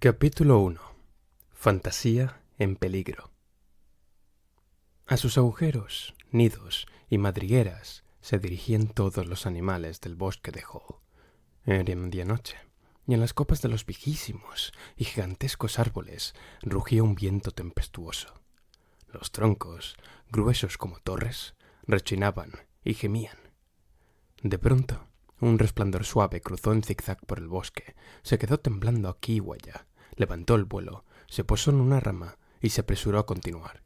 Capítulo 1. Fantasía en peligro. A sus agujeros, nidos y madrigueras se dirigían todos los animales del bosque de Hall. Era medianoche, y en las copas de los viejísimos y gigantescos árboles rugía un viento tempestuoso. Los troncos, gruesos como torres, rechinaban y gemían. De pronto, un resplandor suave cruzó en zigzag por el bosque, se quedó temblando aquí o allá, levantó el vuelo, se posó en una rama y se apresuró a continuar.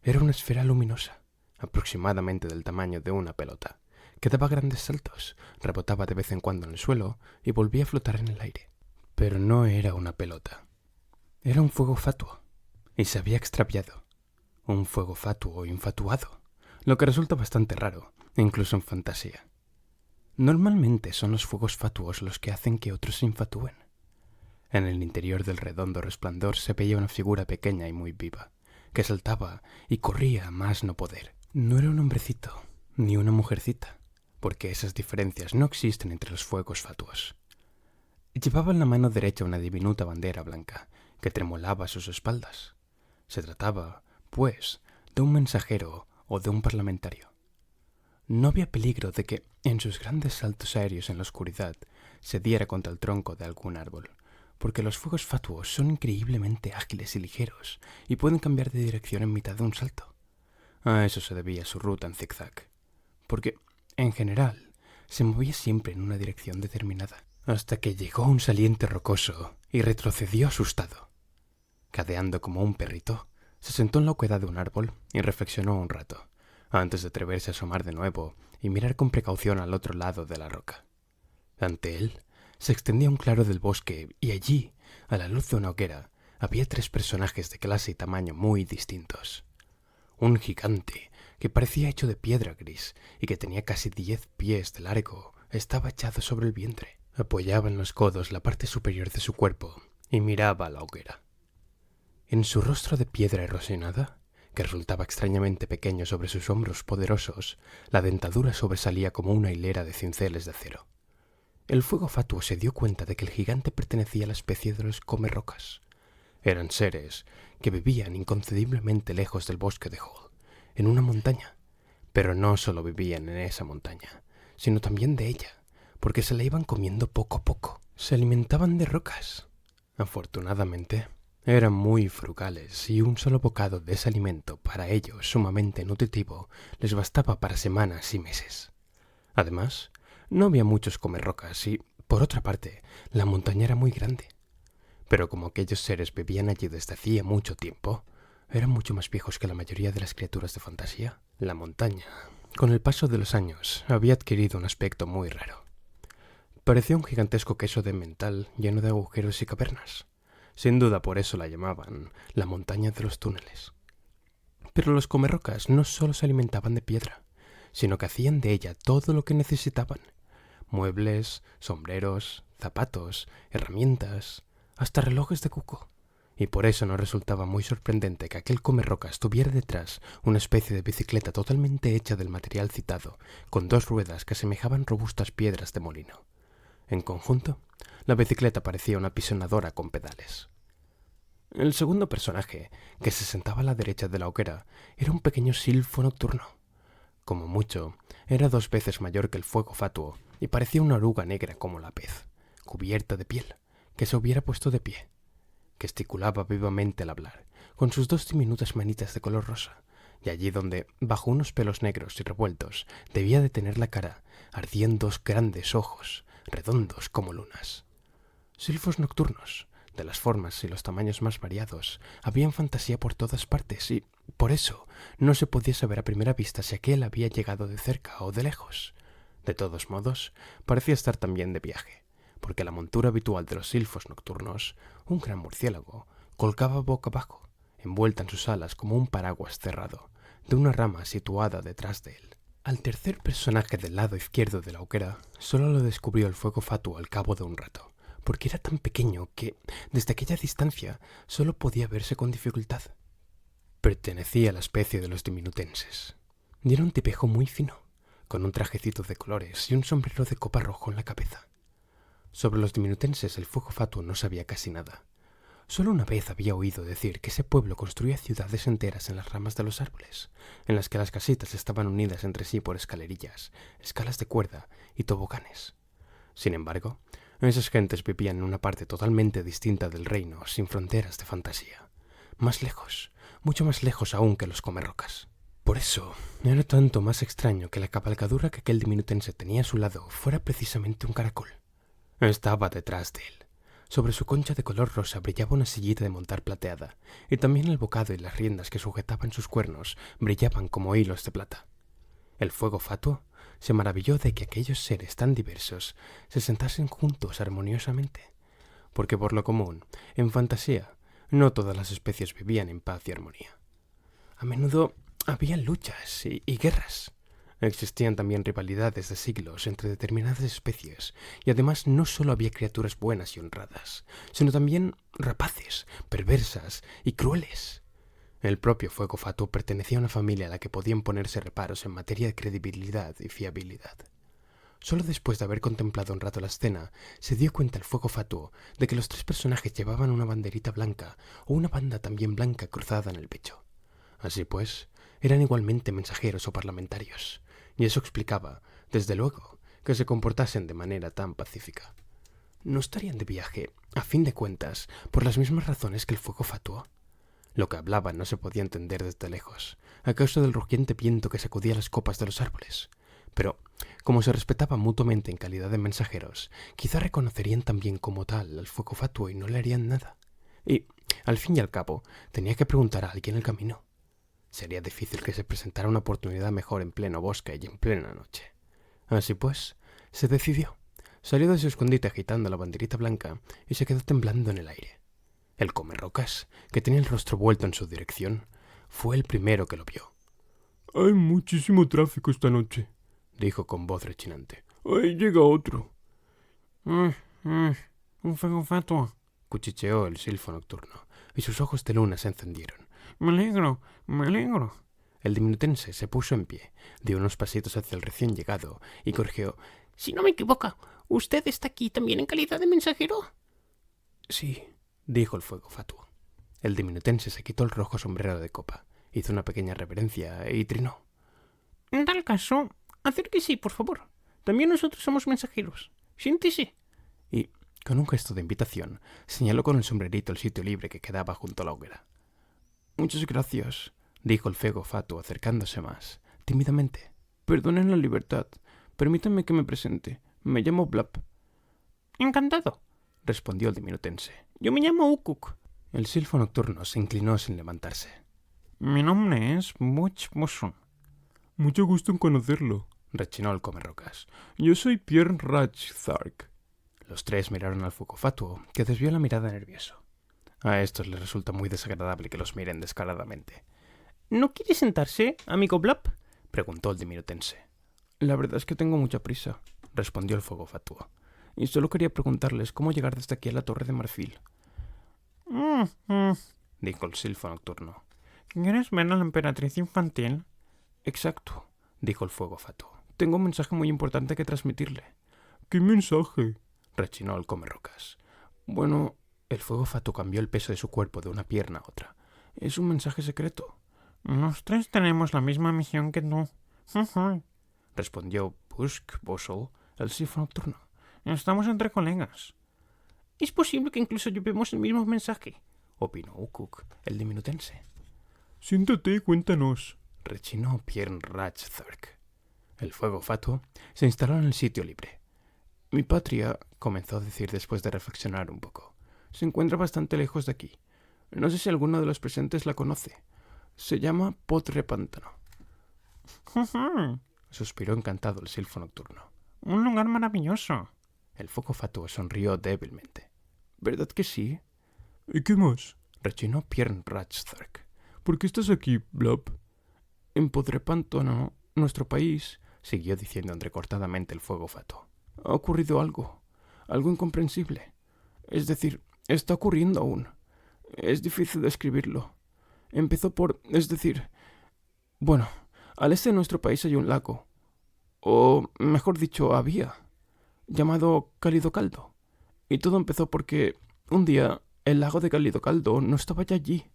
Era una esfera luminosa, aproximadamente del tamaño de una pelota, que daba grandes saltos, rebotaba de vez en cuando en el suelo y volvía a flotar en el aire. Pero no era una pelota. Era un fuego fatuo, y se había extraviado. Un fuego fatuo infatuado, lo que resulta bastante raro, incluso en fantasía. Normalmente son los fuegos fatuos los que hacen que otros se infatúen. En el interior del redondo resplandor se veía una figura pequeña y muy viva, que saltaba y corría a más no poder. No era un hombrecito, ni una mujercita, porque esas diferencias no existen entre los fuegos fatuos. Llevaba en la mano derecha una diminuta bandera blanca, que tremolaba a sus espaldas. Se trataba, pues, de un mensajero o de un parlamentario. No había peligro de que, en sus grandes saltos aéreos en la oscuridad, se diera contra el tronco de algún árbol, porque los fuegos fatuos son increíblemente ágiles y ligeros y pueden cambiar de dirección en mitad de un salto. A eso se debía su ruta en zigzag, porque, en general, se movía siempre en una dirección determinada, hasta que llegó a un saliente rocoso y retrocedió asustado. Cadeando como un perrito, se sentó en la oquedad de un árbol y reflexionó un rato, antes de atreverse a asomar de nuevo y mirar con precaución al otro lado de la roca. Ante él se extendía un claro del bosque y allí, a la luz de una hoguera, había tres personajes de clase y tamaño muy distintos. Un gigante, que parecía hecho de piedra gris y que tenía casi 10 pies de largo, estaba echado sobre el vientre. Apoyaba en los codos la parte superior de su cuerpo y miraba a la hoguera. En su rostro de piedra erosionada, que resultaba extrañamente pequeño sobre sus hombros poderosos, la dentadura sobresalía como una hilera de cinceles de acero. El fuego fatuo se dio cuenta de que el gigante pertenecía a la especie de los comerrocas. Eran seres que vivían inconcebiblemente lejos del bosque de Hall, en una montaña. Pero no solo vivían en esa montaña, sino también de ella, porque se la iban comiendo poco a poco. Se alimentaban de rocas. Afortunadamente, eran muy frugales y un solo bocado de ese alimento, para ellos sumamente nutritivo, les bastaba para semanas y meses. Además, no había muchos comerrocas y, por otra parte, la montaña era muy grande. Pero como aquellos seres vivían allí desde hacía mucho tiempo, eran mucho más viejos que la mayoría de las criaturas de fantasía. La montaña, con el paso de los años, había adquirido un aspecto muy raro. Parecía un gigantesco queso de mental lleno de agujeros y cavernas. Sin duda por eso la llamaban la montaña de los túneles. Pero los comerrocas no solo se alimentaban de piedra, sino que hacían de ella todo lo que necesitaban: muebles, sombreros, zapatos, herramientas, hasta relojes de cuco. Y por eso no resultaba muy sorprendente que aquel comerrocas tuviera detrás una especie de bicicleta totalmente hecha del material citado, con 2 ruedas que asemejaban robustas piedras de molino. En conjunto, la bicicleta parecía una pisonadora con pedales. El segundo personaje, que se sentaba a la derecha de la hoguera, era un pequeño silfo nocturno. Como mucho, era 2 veces mayor que el fuego fatuo y parecía una oruga negra como la pez, cubierta de piel, que se hubiera puesto de pie. Gesticulaba vivamente al hablar, con sus 2 diminutas manitas de color rosa, y allí donde, bajo unos pelos negros y revueltos, debía de tener la cara, ardían 2 grandes ojos, redondos como lunas. Silfos nocturnos, de las formas y los tamaños más variados, había en fantasía por todas partes y, por eso, no se podía saber a primera vista si aquel había llegado de cerca o de lejos. De todos modos, parecía estar también de viaje, porque la montura habitual de los silfos nocturnos, un gran murciélago, colgaba boca abajo, envuelta en sus alas como un paraguas cerrado, de una rama situada detrás de él. Al tercer personaje del lado izquierdo de la hoguera solo lo descubrió el fuego fatuo al cabo de un rato, porque era tan pequeño que, desde aquella distancia, solo podía verse con dificultad. Pertenecía a la especie de los diminutenses, y era un tipejo muy fino, con un trajecito de colores y un sombrero de copa rojo en la cabeza. Sobre los diminutenses el fuego fatuo no sabía casi nada, Solo una vez había oído decir que ese pueblo construía ciudades enteras en las ramas de los árboles, en las que las casitas estaban unidas entre sí por escalerillas, escalas de cuerda y toboganes. Sin embargo, esas gentes vivían en una parte totalmente distinta del reino, sin fronteras de fantasía. Más lejos, mucho más lejos aún que los comerrocas. Por eso, era tanto más extraño que la cabalgadura que aquel diminutense tenía a su lado fuera precisamente un caracol. Estaba detrás de él. Sobre su concha de color rosa brillaba una sillita de montar plateada, y también el bocado y las riendas que sujetaban sus cuernos brillaban como hilos de plata. El fuego fatuo se maravilló de que aquellos seres tan diversos se sentasen juntos armoniosamente, porque por lo común, en fantasía, no todas las especies vivían en paz y armonía. A menudo había luchas y guerras. Existían también rivalidades de siglos entre determinadas especies, y además no solo había criaturas buenas y honradas, sino también rapaces, perversas y crueles. El propio fuego fatuo pertenecía a una familia a la que podían ponerse reparos en materia de credibilidad y fiabilidad. Solo después de haber contemplado un rato la escena, se dio cuenta el fuego fatuo de que los tres personajes llevaban una banderita blanca o una banda también blanca cruzada en el pecho. Así pues, eran igualmente mensajeros o parlamentarios, y eso explicaba, desde luego, que se comportasen de manera tan pacífica. ¿No estarían de viaje, a fin de cuentas, por las mismas razones que el fuego fatuo? Lo que hablaban no se podía entender desde lejos, a causa del rugiente viento que sacudía las copas de los árboles. Pero, como se respetaban mutuamente en calidad de mensajeros, quizá reconocerían también como tal al fuego fatuo y no le harían nada. Y, al fin y al cabo, tenía que preguntar a alguien el camino. Sería difícil que se presentara una oportunidad mejor en pleno bosque y en plena noche. Así pues, se decidió. Salió de su escondite agitando la banderita blanca y se quedó temblando en el aire. El comerrocas, que tenía el rostro vuelto en su dirección, fue el primero que lo vio. «Hay muchísimo tráfico esta noche», dijo con voz rechinante. «Ahí llega otro». Un fuego fatuo», cuchicheó el silfo nocturno, y sus ojos de luna se encendieron. Me alegro. El diminutense se puso en pie, dio unos pasitos hacia el recién llegado y corrigió. Si no me equivoco, ¿usted está aquí también en calidad de mensajero? Sí, dijo el fuego fatuo. El diminutense se quitó el rojo sombrero de copa, hizo una pequeña reverencia y trinó. En tal caso, acérquese, por favor. También nosotros somos mensajeros. Siéntese. Y, con un gesto de invitación, señaló con el sombrerito el sitio libre que quedaba junto a la hoguera. Muchas gracias, dijo el fuego fatuo acercándose más, tímidamente. Perdonen la libertad. Permítanme que me presente. Me llamo Blap. Encantado, respondió el diminutense. Yo me llamo Ukuk. El silfo nocturno se inclinó sin levantarse. Mi nombre es Butch Boson. Mucho gusto en conocerlo, rechinó el comerrocas. Yo soy Pierre Ratchthark. Los tres miraron al fuego fatuo, que desvió la mirada nervioso. A estos les resulta muy desagradable que los miren descaradamente. ¿No quiere sentarse, amigo Blap? preguntó el diminutense. La verdad es que tengo mucha prisa, respondió el fuego fatuo. Y solo quería preguntarles cómo llegar desde aquí a la Torre de Marfil. Dijo el silfo nocturno. ¿Quieres ver a la emperatriz infantil? Exacto, dijo el fuego fatuo. Tengo un mensaje muy importante que transmitirle. ¿Qué mensaje? rechinó el comerrocas. Bueno, el fuego fatuo cambió el peso de su cuerpo de una pierna a otra. Es un mensaje secreto. Los tres tenemos la misma misión que tú. Respondió Busk Bosol, el silfo nocturno. Estamos entre colegas. Es posible que incluso llevemos el mismo mensaje, opinó Ukuk, el diminutense. Siéntate y cuéntanos, rechinó Pierre Ratchthark. El fuego fatuo se instaló en el sitio libre. Mi patria, comenzó a decir después de reflexionar un poco, se encuentra bastante lejos de aquí. No sé si alguno de los presentes la conoce. Se llama Podrepántano. Suspiró encantado el silfo nocturno. Un lugar maravilloso. El fuego fatuo sonrió débilmente. ¿Verdad que sí? ¿Y qué más? rechinó Pierre Ratchthark. ¿Por qué estás aquí, Blap? En Podrepántano, nuestro país, siguió diciendo entrecortadamente el fuego fatuo. Ha ocurrido algo incomprensible. Es decir, está ocurriendo aún. Es difícil describirlo. Empezó por... Bueno, al este de nuestro país hay un lago. O, mejor dicho, había. Llamado Cálido Caldo. Y todo empezó porque, un día, el lago de Cálido Caldo no estaba ya allí.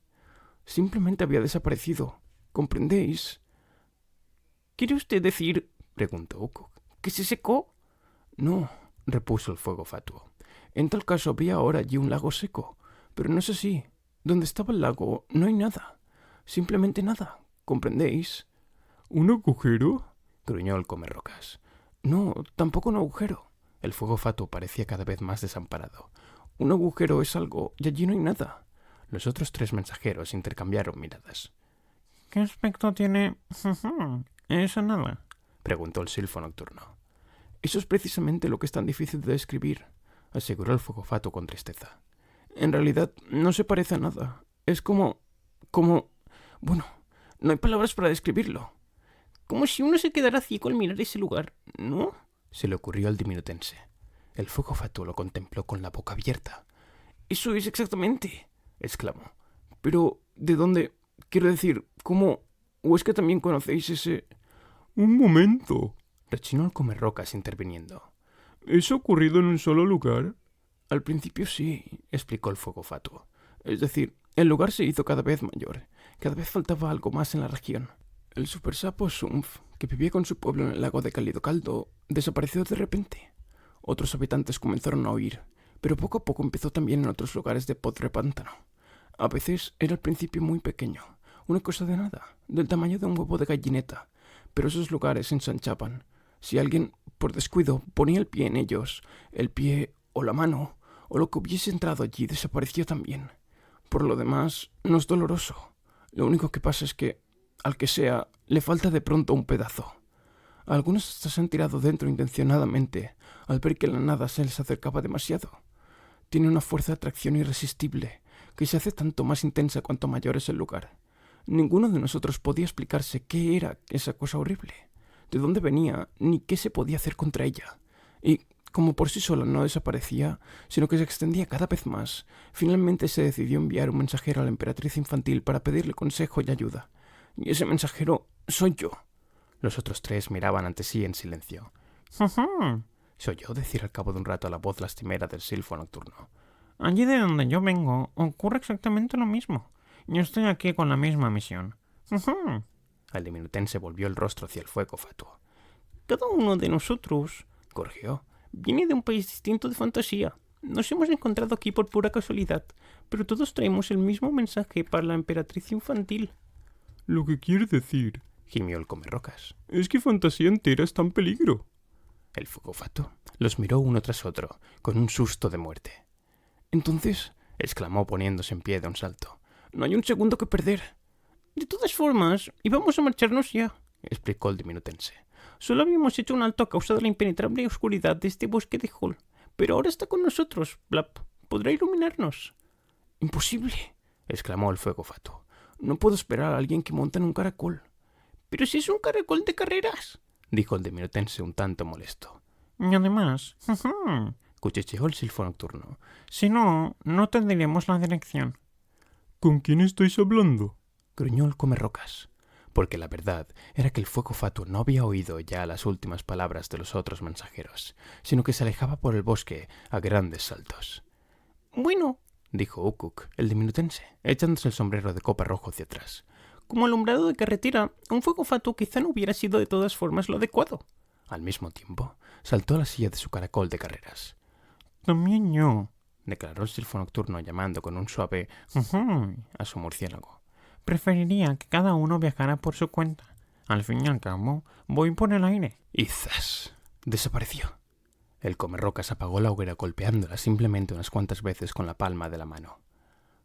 Simplemente había desaparecido. ¿Comprendéis? ¿Quiere usted decir, preguntó Ukuk, que se secó? No, repuso el fuego fatuo. En tal caso habría ahora allí un lago seco. Pero no es así. Donde estaba el lago no hay nada. Simplemente nada. ¿Comprendéis? ¿Un agujero? Gruñó el comerrocas. No, tampoco un agujero. El fuego fatuo parecía cada vez más desamparado. Un agujero es algo y allí no hay nada. Los otros 3 mensajeros intercambiaron miradas. ¿Qué aspecto tiene esa nada? Preguntó el silfo nocturno. Eso es precisamente lo que es tan difícil de describir, aseguró el fuego fatuo con tristeza. En realidad no se parece a nada. Es como... Bueno, no hay palabras para describirlo. Como si uno se quedara ciego al mirar ese lugar, ¿no? Se le ocurrió al diminutense. El fuego fatuo lo contempló con la boca abierta. Eso es exactamente, exclamó. Pero, ¿de dónde? Quiero decir, ¿cómo? ¿O es que también conocéis ese...? Un momento, rechinó el comerrocas interviniendo. ¿Eso ha ocurrido en un solo lugar? Al principio sí, explicó el fuego fatuo. Es decir, el lugar se hizo cada vez mayor. Cada vez faltaba algo más en la región. El supersapo Sumpf, que vivía con su pueblo en el lago de Cálido Caldo, desapareció de repente. Otros habitantes comenzaron a huir, pero poco a poco empezó también en otros lugares de Podre Pántano. A veces era al principio muy pequeño, una cosa de nada, del tamaño de un huevo de gallineta, pero esos lugares se ensanchaban. Si alguien, por descuido, ponía el pie en ellos, el pie o la mano, o lo que hubiese entrado allí desapareció también. Por lo demás, no es doloroso. Lo único que pasa es que, al que sea, le falta de pronto un pedazo. Algunos hasta se han tirado dentro intencionadamente al ver que la nada se les acercaba demasiado. Tiene una fuerza de atracción irresistible que se hace tanto más intensa cuanto mayor es el lugar. Ninguno de nosotros podía explicarse qué era esa cosa horrible, de dónde venía, ni qué se podía hacer contra ella. Y, como por sí sola no desaparecía, sino que se extendía cada vez más, finalmente se decidió enviar un mensajero a la emperatriz infantil para pedirle consejo y ayuda. Y ese mensajero soy yo. Los otros 3 miraban ante sí en silencio. Se oyó decir al cabo de un rato la voz lastimera del silfo nocturno. Allí de donde yo vengo ocurre exactamente lo mismo. Yo estoy aquí con la misma misión. El diminutense volvió el rostro hacia el fuego fatuo. Cada uno de nosotros, corrigió, viene de un país distinto de fantasía. Nos hemos encontrado aquí por pura casualidad, pero todos traemos el mismo mensaje para la emperatriz infantil. Lo que quiere decir, gimió el comerrocas, es que fantasía entera está en peligro. El fuego fatuo los miró uno tras otro, con un susto de muerte. Entonces, exclamó poniéndose en pie de un salto, no hay un segundo que perder. De todas formas, íbamos a marcharnos ya, explicó el diminutense. Solo habíamos hecho un alto a causa de la impenetrable oscuridad de este bosque de Hall. Pero ahora está con nosotros, Blap. ¿Podrá iluminarnos? Imposible, exclamó el fuego fatuo. No puedo esperar a alguien que monta en un caracol. Pero si es un caracol de carreras, dijo el diminutense un tanto molesto. Y además, cuchicheó el silfo nocturno. Si no, no tendríamos la dirección. ¿Con quién estáis hablando? Gruñó el comerrocas, porque la verdad era que el fuego fatuo no había oído ya las últimas palabras de los otros mensajeros, sino que se alejaba por el bosque a grandes saltos. Bueno, dijo Ukuk, el diminutense, echándose el sombrero de copa rojo hacia atrás. Como alumbrado de carretera, un fuego fatuo quizá no hubiera sido de todas formas lo adecuado. Al mismo tiempo, saltó a la silla de su caracol de carreras. También yo, declaró el silfo nocturno llamando con un suave a su murciélago. Preferiría que cada uno viajara por su cuenta. Al fin y al cabo, voy por el aire. Y ¡zas! Desapareció. El comerrocas apagó la hoguera golpeándola simplemente unas cuantas veces con la palma de la mano.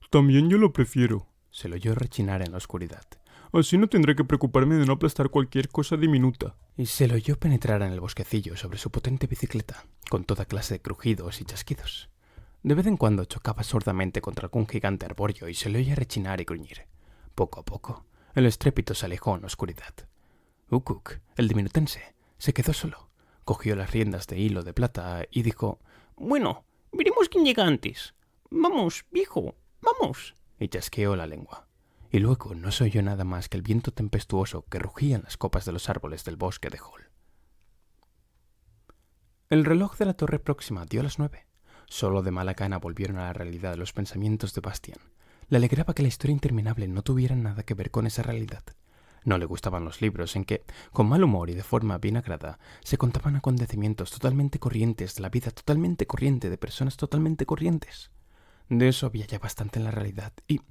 También yo lo prefiero. Se lo oyó rechinar en la oscuridad. Así no tendré que preocuparme de no aplastar cualquier cosa diminuta. Y se lo oyó penetrar en el bosquecillo sobre su potente bicicleta, con toda clase de crujidos y chasquidos. De vez en cuando chocaba sordamente contra algún gigante arbóreo y se le oía rechinar y gruñir. Poco a poco, el estrépito se alejó en la oscuridad. Ukuk, el diminutense, se quedó solo. Cogió las riendas de hilo de plata y dijo: Bueno, veremos quién llega antes. Vamos, viejo, vamos. Y chasqueó la lengua. Y luego no se oyó nada más que el viento tempestuoso que rugía en las copas de los árboles del bosque de Hall. El reloj de la torre próxima dio las 9. Solo de mala gana volvieron a la realidad los pensamientos de Bastian. Le alegraba que la historia interminable no tuviera nada que ver con esa realidad. No le gustaban los libros en que, con mal humor y de forma vinagrada, se contaban acontecimientos totalmente corrientes de la vida totalmente corriente de personas totalmente corrientes. De eso había ya bastante en la realidad, y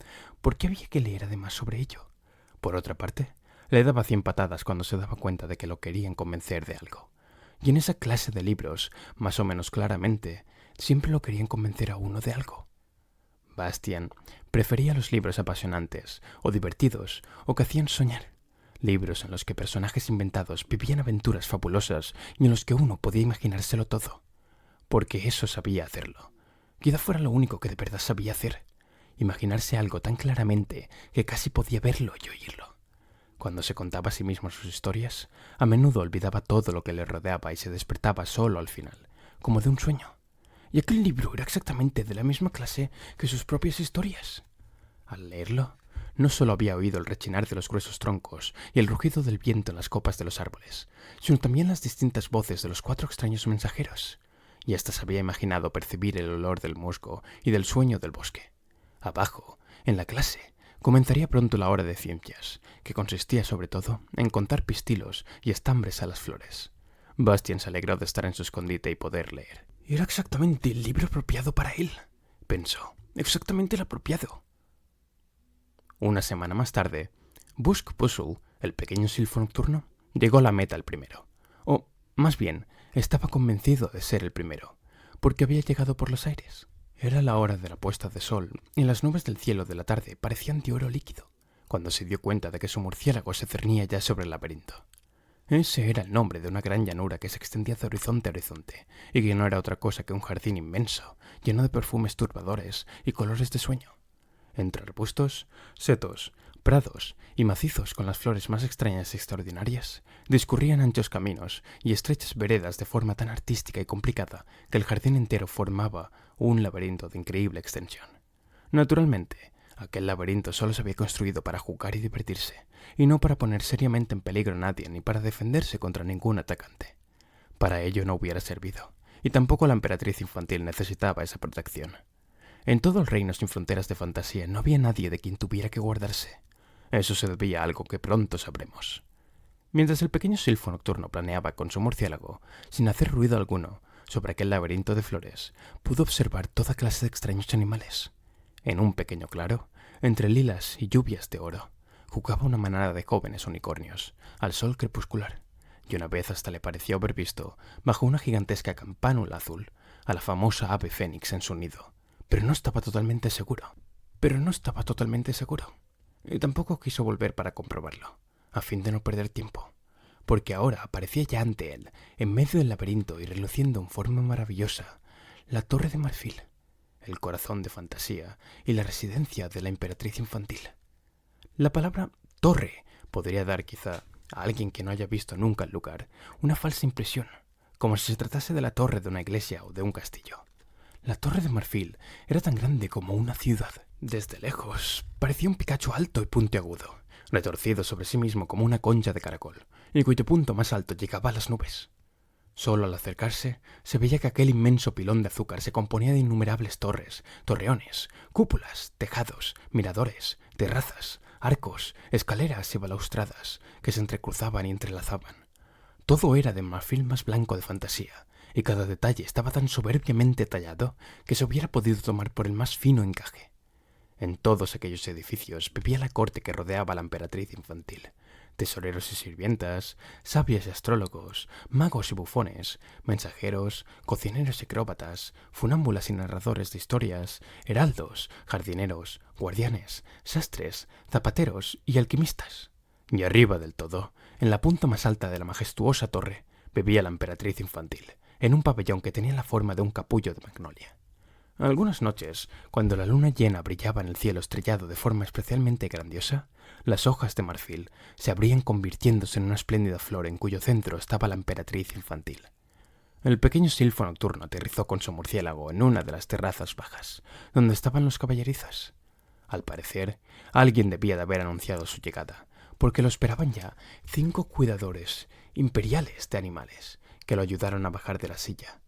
¿por qué había que leer además sobre ello? Por otra parte, le daba 100 patadas cuando se daba cuenta de que lo querían convencer de algo. Y en esa clase de libros, más o menos claramente, siempre lo querían convencer a uno de algo. Bastian prefería los libros apasionantes, o divertidos, o que hacían soñar. Libros en los que personajes inventados vivían aventuras fabulosas y en los que uno podía imaginárselo todo. Porque eso sabía hacerlo. Quizá fuera lo único que de verdad sabía hacer. Imaginarse algo tan claramente que casi podía verlo y oírlo. Cuando se contaba a sí mismo sus historias, a menudo olvidaba todo lo que le rodeaba y se despertaba solo al final, como de un sueño. Y aquel libro era exactamente de la misma clase que sus propias historias. Al leerlo, no solo había oído el rechinar de los gruesos troncos y el rugido del viento en las copas de los árboles, sino también las distintas voces de los 4 extraños mensajeros, y hasta se había imaginado percibir el olor del musgo y del sueño del bosque. Abajo, en la clase, comenzaría pronto la hora de ciencias, que consistía sobre todo en contar pistilos y estambres a las flores. Bastian se alegró de estar en su escondite y poder leer. Era exactamente el libro apropiado para él, pensó, exactamente el apropiado. Una semana más tarde, Busk Puzzle, el pequeño silfo nocturno, llegó a la meta el primero. O, más bien, estaba convencido de ser el primero, porque había llegado por los aires. Era la hora de la puesta de sol, y las nubes del cielo de la tarde parecían de oro líquido, cuando se dio cuenta de que su murciélago se cernía ya sobre el laberinto. Ese era el nombre de una gran llanura que se extendía de horizonte a horizonte, y que no era otra cosa que un jardín inmenso, lleno de perfumes turbadores y colores de sueño. Entre arbustos, setos, prados y macizos con las flores más extrañas y extraordinarias, discurrían anchos caminos y estrechas veredas de forma tan artística y complicada que el jardín entero formaba un laberinto de increíble extensión. Naturalmente, aquel laberinto solo se había construido para jugar y divertirse, y no para poner seriamente en peligro a nadie ni para defenderse contra ningún atacante. Para ello no hubiera servido, y tampoco la emperatriz infantil necesitaba esa protección. En todo el reino sin fronteras de fantasía no había nadie de quien tuviera que guardarse. Eso se debía a algo que pronto sabremos. Mientras el pequeño silfo nocturno planeaba con su murciélago, sin hacer ruido alguno, sobre aquel laberinto de flores, pudo observar toda clase de extraños animales. En un pequeño claro, entre lilas y lluvias de oro, jugaba una manada de jóvenes unicornios, al sol crepuscular, y una vez hasta le pareció haber visto, bajo una gigantesca campánula azul, a la famosa ave fénix en su nido. Pero no estaba totalmente seguro. Y tampoco quiso volver para comprobarlo, a fin de no perder tiempo, porque ahora aparecía ya ante él, en medio del laberinto y reluciendo en forma maravillosa, la Torre de Marfil, el corazón de fantasía y la residencia de la emperatriz infantil. La palabra torre podría dar quizá a alguien que no haya visto nunca el lugar una falsa impresión, como si se tratase de la torre de una iglesia o de un castillo. La Torre de Marfil era tan grande como una ciudad. Desde lejos parecía un Picacho alto y puntiagudo, retorcido sobre sí mismo como una concha de caracol, y cuyo punto más alto llegaba a las nubes. Solo al acercarse se veía que aquel inmenso pilón de azúcar se componía de innumerables torres, torreones, cúpulas, tejados, miradores, terrazas, arcos, escaleras y balaustradas que se entrecruzaban y entrelazaban. Todo era de marfil más blanco de fantasía, y cada detalle estaba tan soberbiamente tallado que se hubiera podido tomar por el más fino encaje. En todos aquellos edificios vivía la corte que rodeaba a la emperatriz infantil. Tesoreros y sirvientas, sabios y astrólogos, magos y bufones, mensajeros, cocineros y acróbatas, funámbulas y narradores de historias, heraldos, jardineros, guardianes, sastres, zapateros y alquimistas. Y arriba del todo, en la punta más alta de la majestuosa torre, vivía la emperatriz infantil, en un pabellón que tenía la forma de un capullo de magnolia. Algunas noches, cuando la luna llena brillaba en el cielo estrellado de forma especialmente grandiosa, las hojas de marfil se abrían convirtiéndose en una espléndida flor en cuyo centro estaba la emperatriz infantil. El pequeño silfo nocturno aterrizó con su murciélago en una de las terrazas bajas, donde estaban los caballerizas. Al parecer, alguien debía de haber anunciado su llegada, porque lo esperaban ya 5 cuidadores imperiales de animales, que lo ayudaron a bajar de la silla.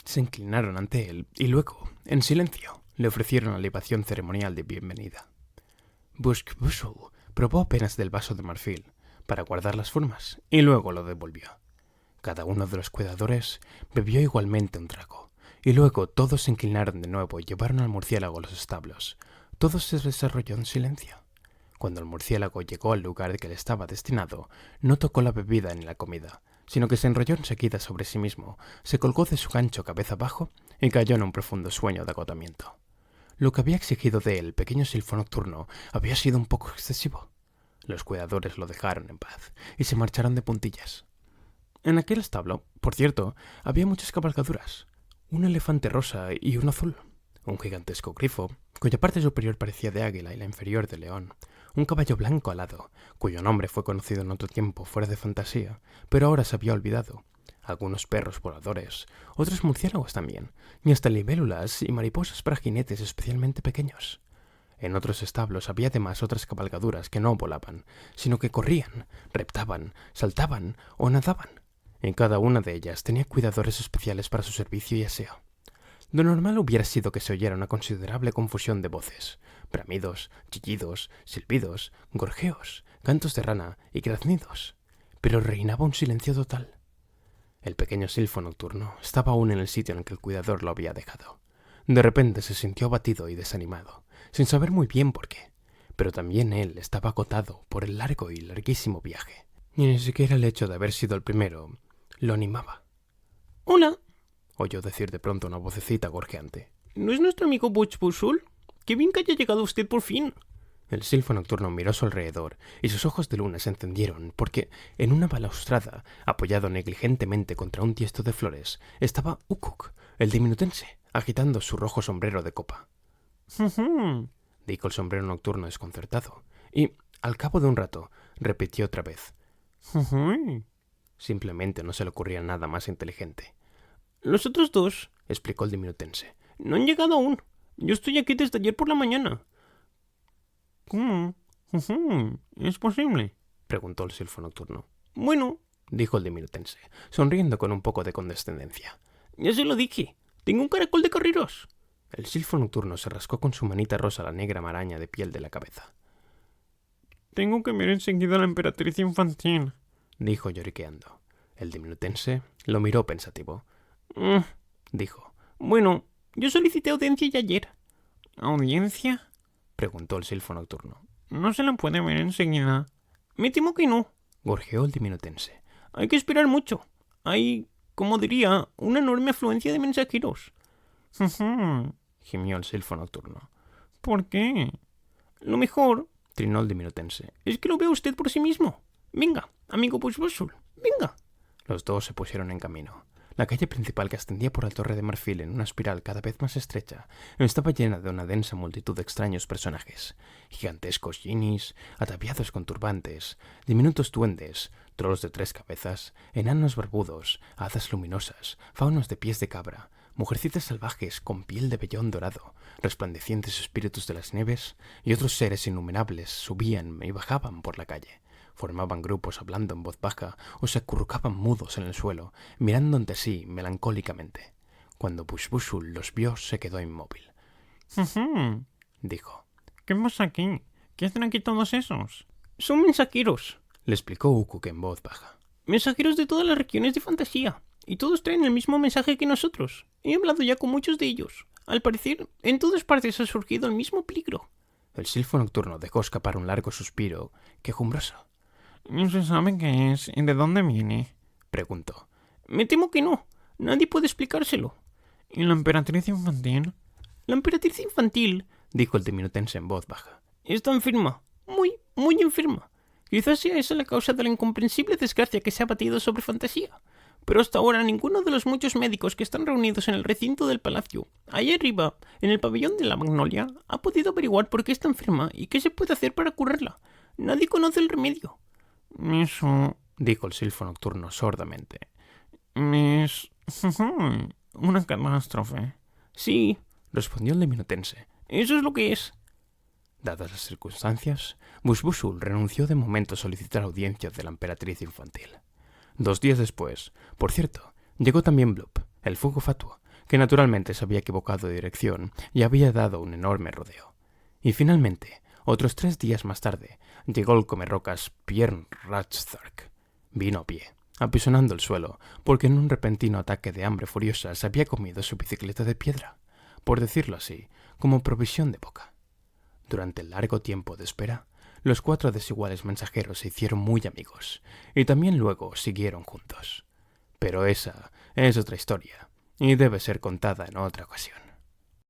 se inclinaron ante él y luego, en silencio, le ofrecieron la libación ceremonial de bienvenida. Bushbushul probó apenas del vaso de marfil para guardar las formas y luego lo devolvió. Cada uno de los cuidadores bebió igualmente un trago, y luego todos se inclinaron de nuevo y llevaron al murciélago a los establos. Todo se desarrolló en silencio. Cuando el murciélago llegó al lugar que le estaba destinado, no tocó la bebida ni la comida, sino que se enrolló enseguida sobre sí mismo, se colgó de su gancho cabeza abajo y cayó en un profundo sueño de agotamiento. Lo que había exigido de él el pequeño silfo nocturno había sido un poco excesivo. Los cuidadores lo dejaron en paz y se marcharon de puntillas. En aquel establo, por cierto, había muchas cabalgaduras. Un elefante rosa y uno azul. Un gigantesco grifo, cuya parte superior parecía de águila y la inferior de león. Un caballo blanco alado, cuyo nombre fue conocido en otro tiempo fuera de fantasía, pero ahora se había olvidado. Algunos perros voladores, otros murciélagos también, y hasta libélulas y mariposas para jinetes especialmente pequeños. En otros establos había además otras cabalgaduras que no volaban, sino que corrían, reptaban, saltaban o nadaban. En cada una de ellas tenía cuidadores especiales para su servicio y aseo. Lo normal hubiera sido que se oyera una considerable confusión de voces, bramidos, chillidos, silbidos, gorjeos, cantos de rana y graznidos, pero reinaba un silencio total. El pequeño silfo nocturno estaba aún en el sitio en el que el cuidador lo había dejado. De repente se sintió abatido y desanimado, sin saber muy bien por qué, pero también él estaba agotado por el largo y larguísimo viaje, y ni siquiera el hecho de haber sido el primero lo animaba. Hola, oyó decir de pronto una vocecita gorjeante. ¿No es nuestro amigo Bushbushul? ¡Qué bien que haya llegado usted por fin! El silfo nocturno miró a su alrededor y sus ojos de luna se encendieron porque en una balaustrada, apoyado negligentemente contra un tiesto de flores, estaba Ukuk, el diminutense, agitando su rojo sombrero de copa. Dijo el sombrero nocturno desconcertado, y, al cabo de un rato, repitió otra vez. Simplemente no se le ocurría nada más inteligente. Los otros dos, explicó el diminutense, no han llegado aún. Yo estoy aquí desde ayer por la mañana. ¿Cómo? ¿Es posible? Preguntó el silfo nocturno. Bueno, dijo el diminutense, sonriendo con un poco de condescendencia. Ya se lo dije. Tengo un caracol de carreros. El silfo nocturno se rascó con su manita rosa la negra maraña de piel de la cabeza. Tengo que ver enseguida a la emperatriz infantil, dijo lloriqueando. El diminutense lo miró pensativo. Dijo. Bueno, yo solicité audiencia ya ayer. ¿Audiencia? Preguntó el silfo nocturno. ¿No se la puede ver enseguida? Me temo que no, gorjeó el diminutense. Hay que esperar mucho. Hay, como diría, una enorme afluencia de mensajeros. Gimió el silfo nocturno. ¿Por qué? Lo mejor, trinó el diminutense, es que lo vea usted por sí mismo. Venga, amigo Bushbushul, venga. Los dos se pusieron en camino. La calle principal que ascendía por la Torre de Marfil en una espiral cada vez más estrecha estaba llena de una densa multitud de extraños personajes. Gigantescos genies, ataviados con turbantes, diminutos duendes, trolls de 3 cabezas, enanos barbudos, hadas luminosas, faunos de pies de cabra, mujercitas salvajes con piel de vellón dorado, resplandecientes espíritus de las nieves y otros seres innumerables subían y bajaban por la calle. Formaban grupos hablando en voz baja o se acurrucaban mudos en el suelo, mirando ante sí melancólicamente. Cuando Bushbushul los vio, se quedó inmóvil. Dijo. ¿Qué pasa aquí? ¿Qué hacen aquí todos esos? Son mensajeros, le explicó Ukuk en voz baja. Mensajeros de todas las regiones de fantasía, y todos traen el mismo mensaje que nosotros. He hablado ya con muchos de ellos. Al parecer, en todas partes ha surgido el mismo peligro. El silfo nocturno dejó escapar un largo suspiro quejumbroso. ¿No se sabe qué es y de dónde viene? Preguntó. Me temo que no. Nadie puede explicárselo. ¿Y la emperatriz infantil? La emperatriz infantil, dijo el diminutense en voz baja, está enferma. Muy enferma. Quizás sea esa la causa de la incomprensible desgracia que se ha batido sobre fantasía. Pero hasta ahora ninguno de los muchos médicos que están reunidos en el recinto del palacio, allá arriba, en el pabellón de la Magnolia, ha podido averiguar por qué está enferma y qué se puede hacer para curarla. Nadie conoce el remedio. Eso, dijo el silfo nocturno sordamente, es una catástrofe. Sí, respondió el diminutense. Eso es lo que es. Dadas las circunstancias, Bushbushul renunció de momento a solicitar audiencia de la emperatriz infantil. 2 días después, por cierto, llegó también Bloop, el fuego fatuo, que naturalmente se había equivocado de dirección y había dado un enorme rodeo. Y finalmente, otros 3 días más tarde, llegó el comerrocas Pierre Ratzark. Vino a pie, apisonando el suelo, porque en un repentino ataque de hambre furiosa se había comido su bicicleta de piedra, por decirlo así, como provisión de boca. Durante el largo tiempo de espera, los 4 desiguales mensajeros se hicieron muy amigos, y también luego siguieron juntos. Pero esa es otra historia, y debe ser contada en otra ocasión.